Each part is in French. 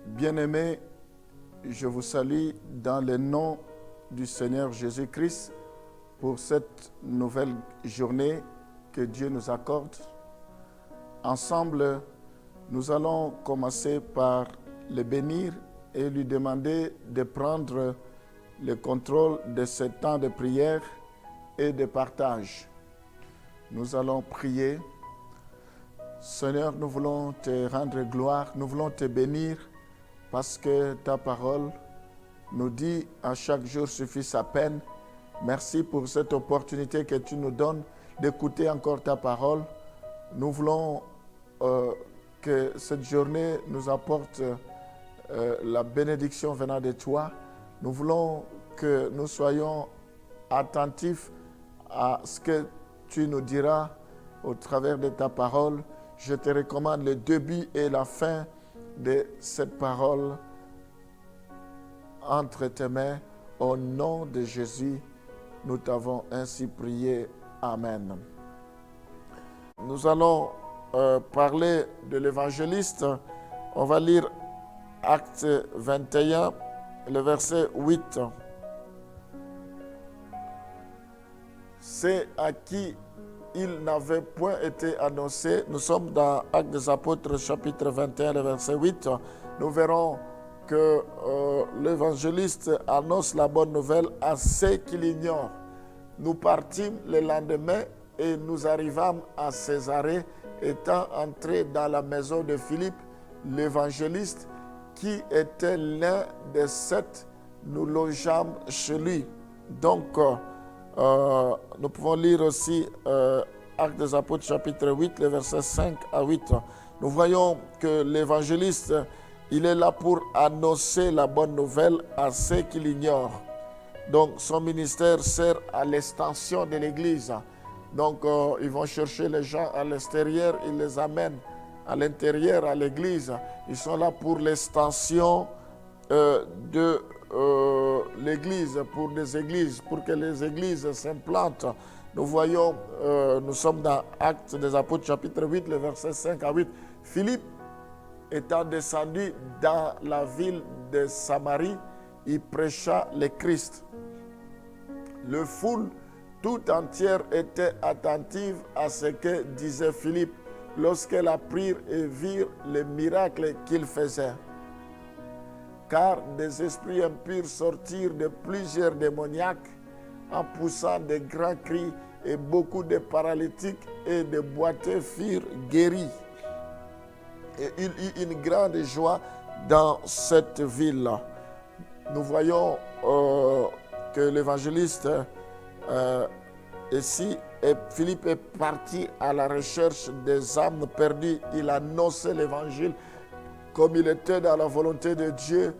Bien-aimés, je vous salue dans le nom du Seigneur Jésus-Christ pour cette nouvelle journée que Dieu nous accorde. Ensemble, nous allons commencer par le bénir et lui demander de prendre le contrôle de ce temps de prière et de partage. Nous allons prier. Seigneur, nous voulons te rendre gloire, nous voulons te bénir parce que ta parole nous dit à chaque jour suffit sa peine. Merci pour cette opportunité que tu nous donnes d'écouter encore ta parole. Nous voulons que cette journée nous apporte la bénédiction venant de toi. Nous voulons que nous soyons attentifs à ce que tu nous diras au travers de ta parole. Je te recommande le début et la fin de cette parole entre tes mains. Au nom de Jésus, nous t'avons ainsi prié. Amen. Nous allons parler de l'évangéliste. On va lire Acte 21, le verset 8. C'est à qui il n'avait point été annoncé. Nous sommes dans Actes des Apôtres, chapitre 21, le verset 8. Nous verrons que l'évangéliste annonce la bonne nouvelle à ceux qui l'ignorent. Nous partîmes le lendemain et nous arrivâmes à Césarée, étant entrés dans la maison de Philippe, l'évangéliste, qui était l'un des 7. Nous logeâmes chez lui. Donc, nous pouvons lire aussi Actes des Apôtres, chapitre 8, les versets 5 à 8. Nous voyons que l'évangéliste, il est là pour annoncer la bonne nouvelle à ceux qui l'ignorent. Donc, son ministère sert à l'extension de l'Église. Donc, ils vont chercher les gens à l'extérieur, ils les amènent à l'intérieur, à l'Église. Ils sont là pour l'extension de l'Église, pour des églises, pour que les églises s'implantent. Nous voyons, nous sommes dans Actes des Apôtres, chapitre 8, le verset 5 à 8. Philippe étant descendu dans la ville de Samarie, il prêcha le Christ. Le foule tout entière était attentive à ce que disait Philippe lorsqu'elle apprirent et virent les miracles qu'il faisait. Car des esprits impurs sortirent de plusieurs démoniaques en poussant de grands cris, et beaucoup de paralytiques et de boiteux furent guéris. Et il y eut une grande joie dans cette ville-là. Nous voyons que l'évangéliste ici, Philippe est parti à la recherche des âmes perdues. Il annonçait l'évangile comme il était dans la volonté de Dieu.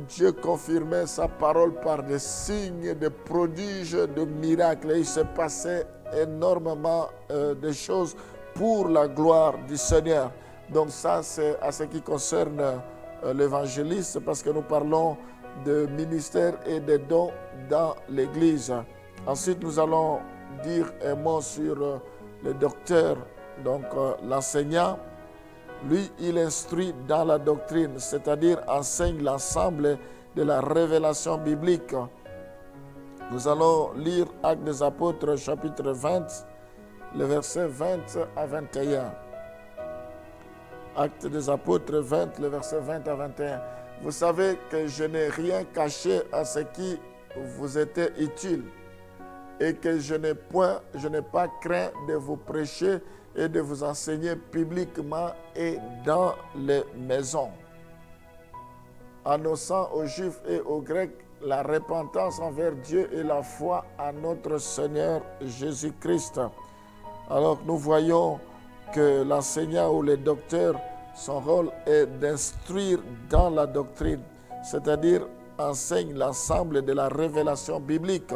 Dieu confirmait sa parole par des signes, des prodiges, des miracles. Et il se passait énormément de choses pour la gloire du Seigneur. Donc ça, c'est à ce qui concerne l'évangéliste, parce que nous parlons de ministère et de dons dans l'Église. Ensuite, nous allons dire un mot sur le docteur, donc l'enseignant. Lui, il instruit dans la doctrine, c'est-à-dire enseigne l'ensemble de la révélation biblique. Nous allons lire Actes des Apôtres, chapitre 20, le verset 20 à 21. Actes des Apôtres 20, le verset 20 à 21. Vous savez que je n'ai rien caché à ce qui vous était utile et que je n'ai pas craint de vous prêcher et de vous enseigner publiquement et dans les maisons, annonçant aux Juifs et aux Grecs la repentance envers Dieu et la foi à notre Seigneur Jésus-Christ. Alors nous voyons que l'enseignant ou le docteur, son rôle est d'instruire dans la doctrine, c'est-à-dire enseigne l'ensemble de la révélation biblique.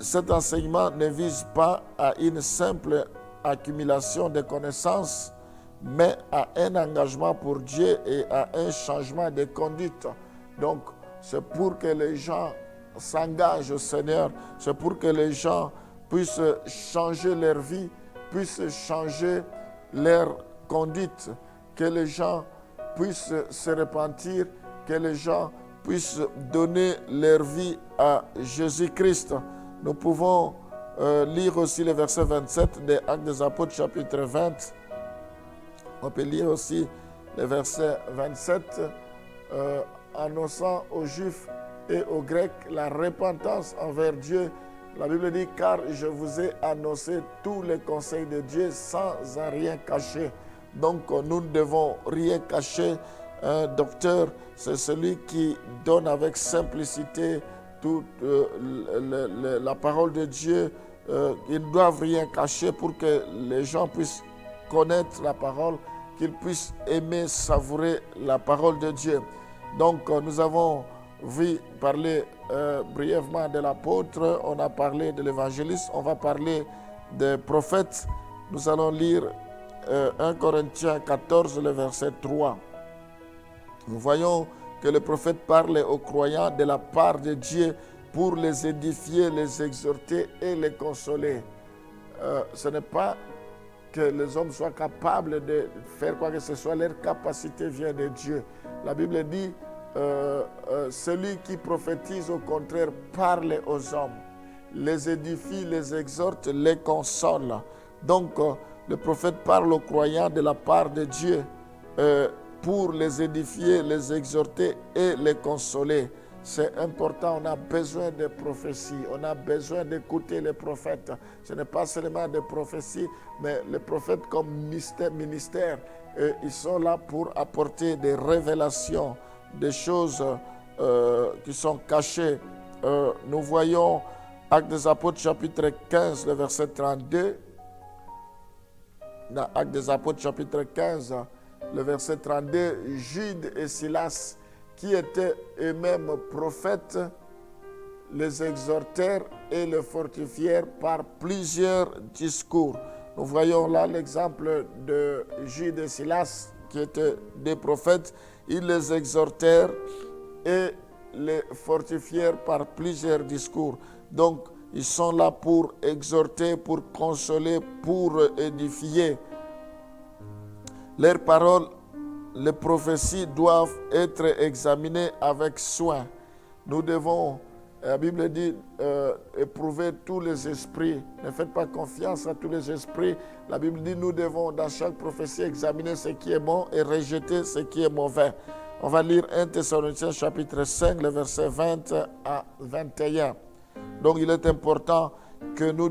Cet enseignement ne vise pas à une simple accumulation de connaissances, mais à un engagement pour Dieu et à un changement de conduite. Donc, c'est pour que les gens s'engagent au Seigneur, c'est pour que les gens puissent changer leur vie, puissent changer leur conduite, que les gens puissent se repentir, que les gens puissent donner leur vie à Jésus-Christ. Nous pouvons lire aussi le verset 27 des Actes des Apôtres, chapitre 20. On peut lire aussi le verset 27, annonçant aux Juifs et aux Grecs la repentance envers Dieu. La Bible dit, car je vous ai annoncé tous les conseils de Dieu sans en rien cacher. Donc nous ne devons rien cacher. Un docteur, c'est celui qui donne avec simplicité toute la parole de Dieu. Ils ne doivent rien cacher pour que les gens puissent connaître la parole, qu'ils puissent aimer, savourer la parole de Dieu. Donc nous avons vu parler brièvement de l'apôtre, on a parlé de l'évangéliste, on va parler des prophètes. Nous allons lire 1 Corinthiens 14, le verset 3. Nous voyons que le prophète parle aux croyants de la part de Dieu pour les édifier, les exhorter et les consoler. Ce n'est pas que les hommes soient capables de faire quoi que ce soit, leur capacité vient de Dieu. La Bible dit, celui qui prophétise au contraire parle aux hommes, les édifie, les exhorte, les console. Donc le prophète parle aux croyants de la part de Dieu pour les édifier, les exhorter et les consoler. C'est important, on a besoin de prophéties, on a besoin d'écouter les prophètes. Ce n'est pas seulement des prophéties, mais les prophètes comme ministère, ils sont là pour apporter des révélations, des choses qui sont cachées. Nous voyons Actes des Apôtres chapitre 15, le verset 32. Dans Actes des Apôtres chapitre 15, le verset 32, Jude et Silas, qui étaient eux-mêmes prophètes, les exhortèrent et les fortifièrent par plusieurs discours. Nous voyons là l'exemple de Jude et Silas, qui étaient des prophètes. Ils les exhortèrent et les fortifièrent par plusieurs discours. Donc, ils sont là pour exhorter, pour consoler, pour édifier. Leurs paroles, les prophéties doivent être examinées avec soin. Nous devons, la Bible dit, éprouver tous les esprits. Ne faites pas confiance à tous les esprits. La Bible dit, nous devons dans chaque prophétie examiner ce qui est bon et rejeter ce qui est mauvais. On va lire 1 Thessaloniciens chapitre 5, le verset 20 à 21. Donc il est important que nous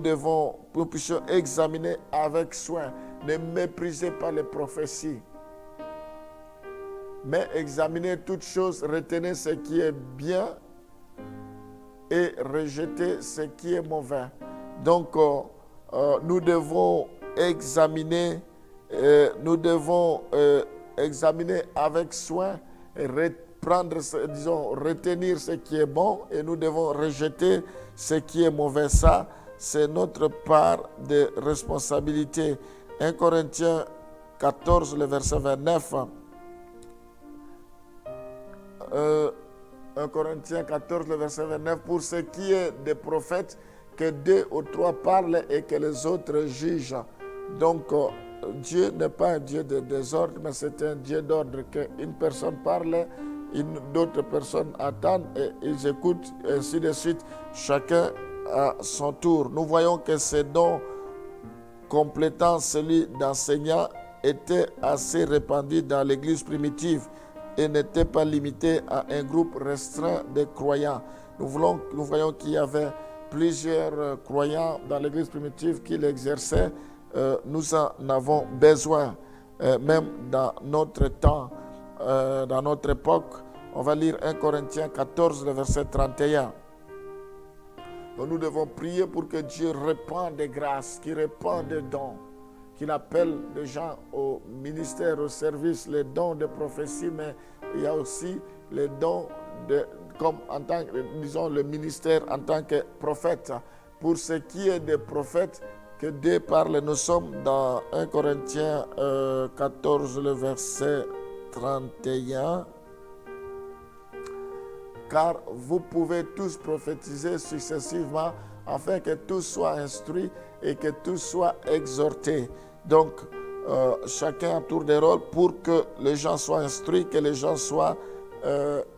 puissions examiner avec soin. Ne méprisez pas les prophéties, mais examinez toutes choses, retenez ce qui est bien et rejetez ce qui est mauvais. Donc nous devons examiner avec soin et retenir ce qui est bon, et nous devons rejeter ce qui est mauvais. Ça, c'est notre part de responsabilité. 1 Corinthiens 14, le verset 29. 1 Corinthiens 14, le verset 29. Pour ce qui est des prophètes, que 2 ou 3 parlent et que les autres jugent. Donc, Dieu n'est pas un Dieu de désordre, mais c'est un Dieu d'ordre. Qu'une personne parle, d'autres personnes attendent et ils écoutent, et ainsi de suite, chacun à son tour. Nous voyons que ces dons complétant celui d'enseignant était assez répandu dans l'Église primitive et n'était pas limité à un groupe restreint de croyants. Nous voyons qu'il y avait plusieurs croyants dans l'Église primitive qui l'exerçaient. Nous en avons besoin, même dans notre temps, dans notre époque. On va lire 1 Corinthiens 14, le verset 31. Donc nous devons prier pour que Dieu répande des grâces, qu'il répande des dons, qu'il appelle les gens au ministère, au service, les dons de prophétie, mais il y a aussi les dons comme en tant que, disons, le ministère en tant que prophète. Pour ce qui est des prophètes, que Dieu parle, nous sommes dans 1 Corinthiens 14, le verset 31. Car vous pouvez tous prophétiser successivement afin que tous soient instruits et que tous soient exhortés. Donc, chacun à tour de rôle pour que les gens soient instruits, que les gens soient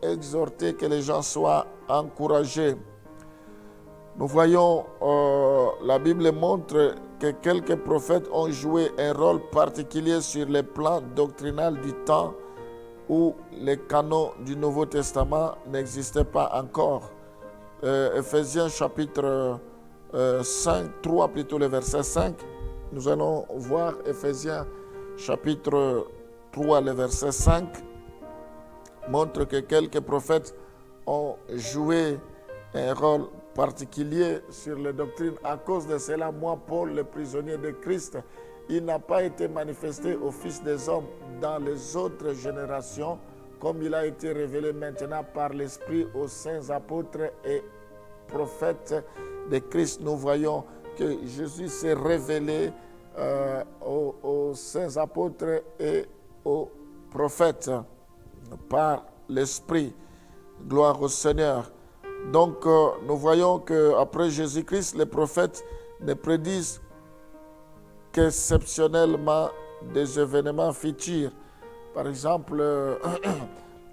exhortés, que les gens soient encouragés. Nous voyons, la Bible montre que quelques prophètes ont joué un rôle particulier sur le plan doctrinal du temps où les canons du Nouveau Testament n'existaient pas encore. Éphésiens chapitre 3 plutôt, le verset 5. Nous allons voir Éphésiens chapitre 3, le verset 5, montre que quelques prophètes ont joué un rôle particulier sur les doctrines. À cause de cela, moi, Paul, le prisonnier de Christ, il n'a pas été manifesté au Fils des hommes dans les autres générations, comme il a été révélé maintenant par l'Esprit aux saints apôtres et prophètes de Christ. Nous voyons que Jésus s'est révélé aux saints apôtres et aux prophètes par l'Esprit. Gloire au Seigneur. Donc, nous voyons qu'après Jésus-Christ, les prophètes ne prédisent qu'exceptionnellement des événements futurs. Par exemple,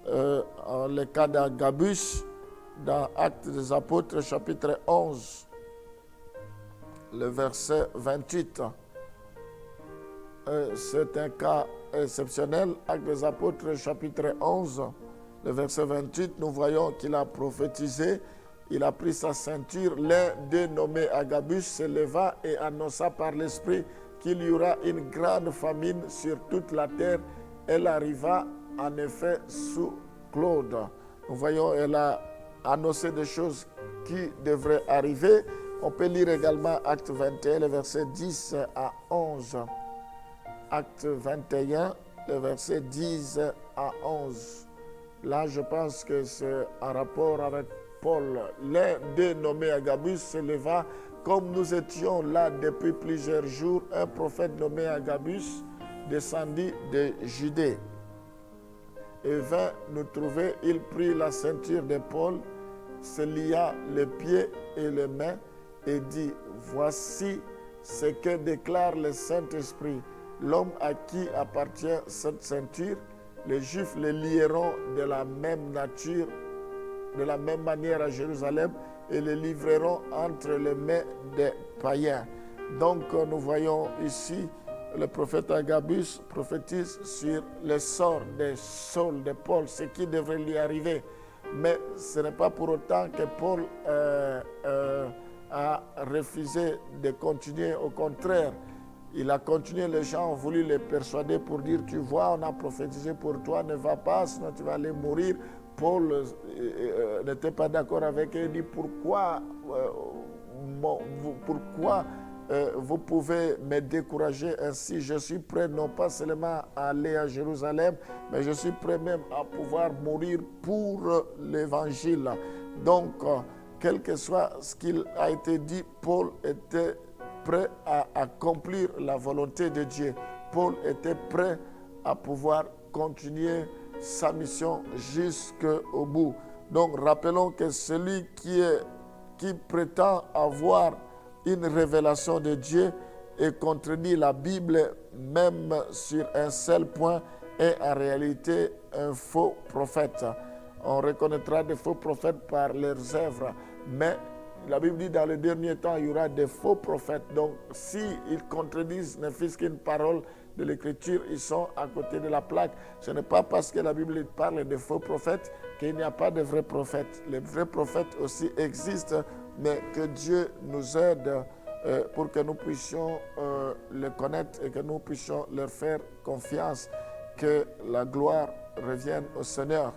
le cas d'Agabus, dans Actes des Apôtres, chapitre 11, le verset 28. C'est un cas exceptionnel. Actes des Apôtres, chapitre 11, le verset 28, nous voyons qu'il a prophétisé, il a pris sa ceinture, l'un d'eux nommé Agabus se leva et annonça par l'Esprit qu'il y aura une grande famine sur toute la terre. Elle arriva en effet sous Claude. Nous voyons, elle a annoncé des choses qui devraient arriver. On peut lire également Acte 21, le verset 10 à 11. Acte 21, le verset 10 à 11. Là, je pense que c'est en rapport avec Paul. L'un d'eux, nommé Agabus, se leva. Comme nous étions là depuis plusieurs jours, un prophète nommé Agabus descendit de Judée et vint nous trouver. Il prit la ceinture de Paul, se lia les pieds et les mains et dit: voici ce que déclare le Saint-Esprit. L'homme à qui appartient cette ceinture, les Juifs les lieront de la même nature, de la même manière à Jérusalem, et les livreront entre les mains des païens. Donc nous voyons ici le prophète Agabus prophétise sur le sort de Saul, de Paul, ce qui devrait lui arriver. Mais ce n'est pas pour autant que Paul a refusé de continuer. Au contraire, il a continué. Les gens ont voulu le persuader pour dire: tu vois, on a prophétisé pour toi, ne va pas, sinon tu vas aller mourir. Paul n'était pas d'accord avec eux. Il dit: pourquoi vous pouvez me décourager ainsi? Je suis prêt non pas seulement à aller à Jérusalem, mais je suis prêt même à pouvoir mourir pour l'évangile. Donc, quel que soit ce qu'il a été dit, Paul était prêt à accomplir la volonté de Dieu. Paul était prêt à pouvoir continuer sa mission jusqu'au bout. Donc, rappelons que celui qui prétend avoir une révélation de Dieu et contredit la Bible, même sur un seul point, est en réalité un faux prophète. On reconnaîtra des faux prophètes par leurs œuvres, mais la Bible dit dans le dernier temps, il y aura des faux prophètes. Donc, s'ils contredisent ne fût-ce qu'une parole de l'Écriture, ils sont à côté de la plaque. Ce n'est pas parce que la Bible parle de faux prophètes qu'il n'y a pas de vrais prophètes. Les vrais prophètes aussi existent, mais que Dieu nous aide pour que nous puissions les connaître et que nous puissions leur faire confiance. Que la gloire revienne au Seigneur.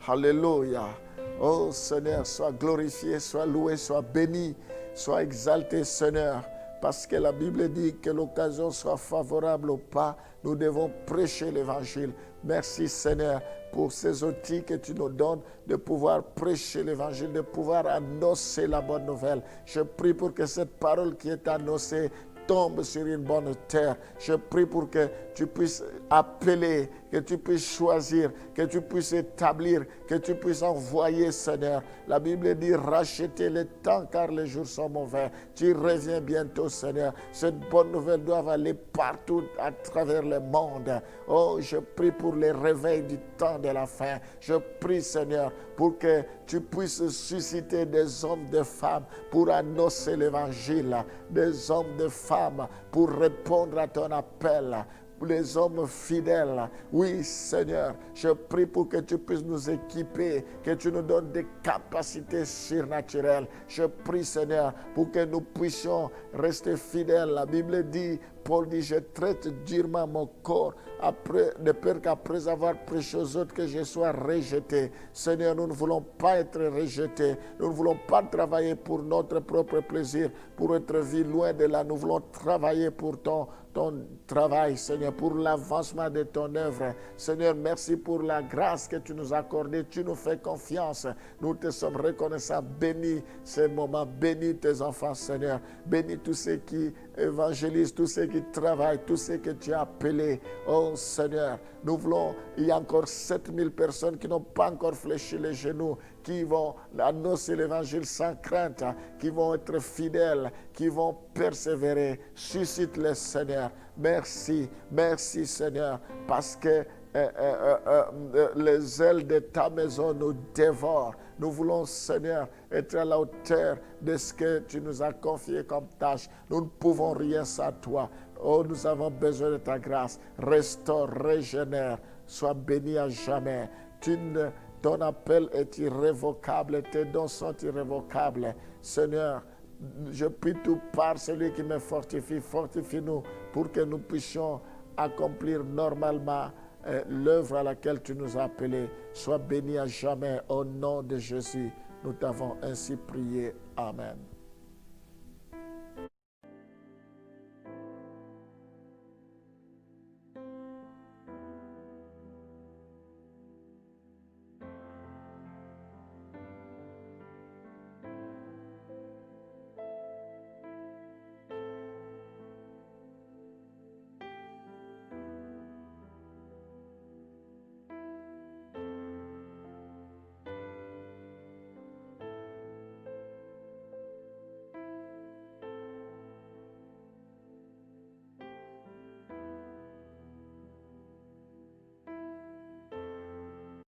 Alléluia. Oh Seigneur, sois glorifié, sois loué, sois béni, sois exalté Seigneur. Parce que la Bible dit que l'occasion soit favorable ou pas, nous devons prêcher l'évangile. Merci Seigneur pour ces outils que tu nous donnes de pouvoir prêcher l'évangile, de pouvoir annoncer la bonne nouvelle. Je prie pour que cette parole qui est annoncée tombe sur une bonne terre. Je prie pour que tu puisses appeler que tu puisses choisir, que tu puisses établir, que tu puisses envoyer, Seigneur. La Bible dit racheter le temps car les jours sont mauvais. Tu reviens bientôt, Seigneur. Cette bonne nouvelle doit aller partout à travers le monde. Oh, je prie pour les réveils du temps de la fin. Je prie, Seigneur, pour que tu puisses susciter des hommes, des femmes pour annoncer l'évangile, des hommes, des femmes pour répondre à ton appel. Les hommes fidèles. Oui, Seigneur, je prie pour que tu puisses nous équiper, que tu nous donnes des capacités surnaturelles. Je prie, Seigneur, pour que nous puissions rester fidèles. La Bible dit, Paul dit, je traite durement mon corps de peur qu'après avoir prêché aux autres que je sois rejeté. Seigneur, nous ne voulons pas être rejetés. Nous ne voulons pas travailler pour notre propre plaisir, pour être vie loin de là. Nous voulons travailler pour ton travail, Seigneur, pour l'avancement de ton œuvre. Seigneur, merci pour la grâce que tu nous as accordée. Tu nous fais confiance. Nous te sommes reconnaissants. Bénis ces moments. Bénis tes enfants, Seigneur. Bénis tous ceux qui évangélisent, tous ceux qui travaillent, tous ceux que tu as appelés. Oh Seigneur, nous voulons, il y a encore 7000 personnes qui n'ont pas encore fléchi les genoux, qui vont annoncer l'évangile sans crainte, qui vont être fidèles, qui vont persévérer. Suscite-les, Seigneur. Merci, merci Seigneur, parce que les ailes de ta maison nous dévorent. Nous voulons, Seigneur, être à la hauteur de ce que tu nous as confié comme tâche. Nous ne pouvons rien sans toi. Oh, nous avons besoin de ta grâce. Restaure, régénère, sois béni à jamais. Ton appel est irrévocable, tes dons sont irrévocables. Seigneur, je prie tout par celui qui me fortifie. Fortifie-nous pour que nous puissions accomplir normalement l'œuvre à laquelle tu nous as appelés. Sois béni à jamais au nom de Jésus. Nous t'avons ainsi prié. Amen.